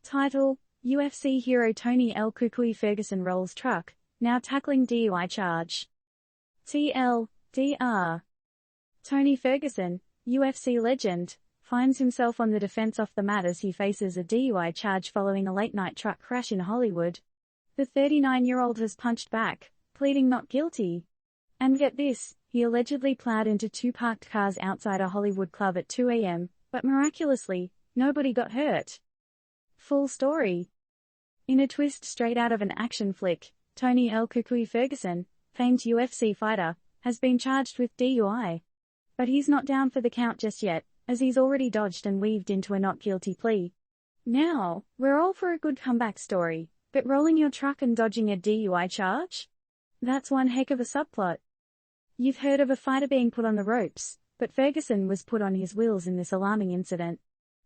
Title: UFC hero Tony L. Cucuy Ferguson rolls truck, now tackling DUI charge. TLDR. Tony Ferguson, UFC legend, finds himself on the defense off the mat as he faces a DUI charge following a late-night truck crash in Hollywood. The 39-year-old has punched back, pleading not guilty. And get this, he allegedly plowed into two parked cars outside a Hollywood club at 2 a.m., but miraculously, nobody got hurt. Full story. In a twist straight out of an action flick, Tony L. Cucuy Ferguson, famed UFC fighter, has been charged with DUI. But he's not down for the count just yet, as he's already dodged and weaved into a not guilty plea. Now, we're all for a good comeback story, but rolling your truck and dodging a DUI charge? That's one heck of a subplot. You've heard of a fighter being put on the ropes, but Ferguson was put on his wheels in this alarming incident.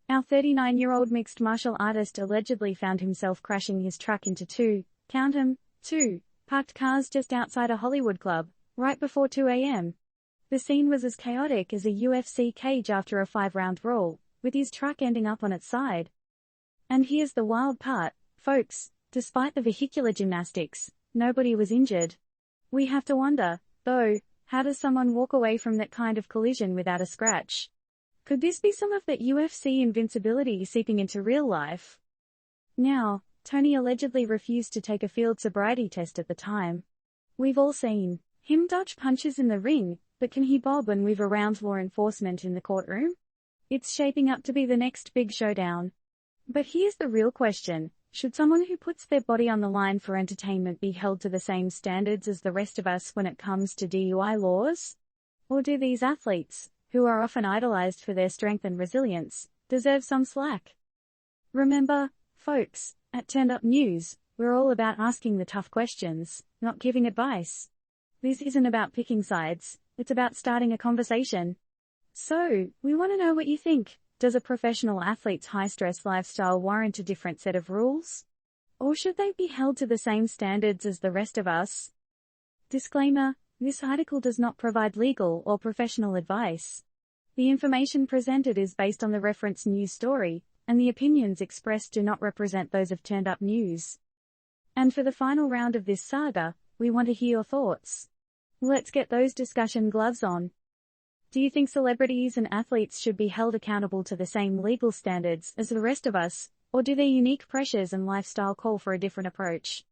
Our 39-year-old mixed martial artist allegedly found himself crashing his truck into two, count 'em, two, parked cars just outside a Hollywood club, right before 2 a.m. The scene was as chaotic as a UFC cage after a 5-round brawl, with his truck ending up on its side. And here's the wild part, folks, despite the vehicular gymnastics, nobody was injured. We have to wonder, though, how does someone walk away from that kind of collision without a scratch? Could this be some of that UFC invincibility seeping into real life? Now, Tony allegedly refused to take a field sobriety test at the time. We've all seen him dodge punches in the ring, but can he bob and weave around law enforcement in the courtroom? It's shaping up to be the next big showdown. But here's the real question. Should someone who puts their body on the line for entertainment be held to the same standards as the rest of us when it comes to DUI laws? Or do these athletes, who are often idolized for their strength and resilience, deserve some slack? Remember, folks, at Turned Up News, we're all about asking the tough questions, not giving advice. This isn't about picking sides, it's about starting a conversation. So, we want to know what you think. Does a professional athlete's high-stress lifestyle warrant a different set of rules? Or should they be held to the same standards as the rest of us? Disclaimer: this article does not provide legal or professional advice. The information presented is based on the referenced news story, and the opinions expressed do not represent those of Turned Up News. And for the final round of this saga, we want to hear your thoughts. Let's get those discussion gloves on. Do you think celebrities and athletes should be held accountable to the same legal standards as the rest of us, or do their unique pressures and lifestyle call for a different approach?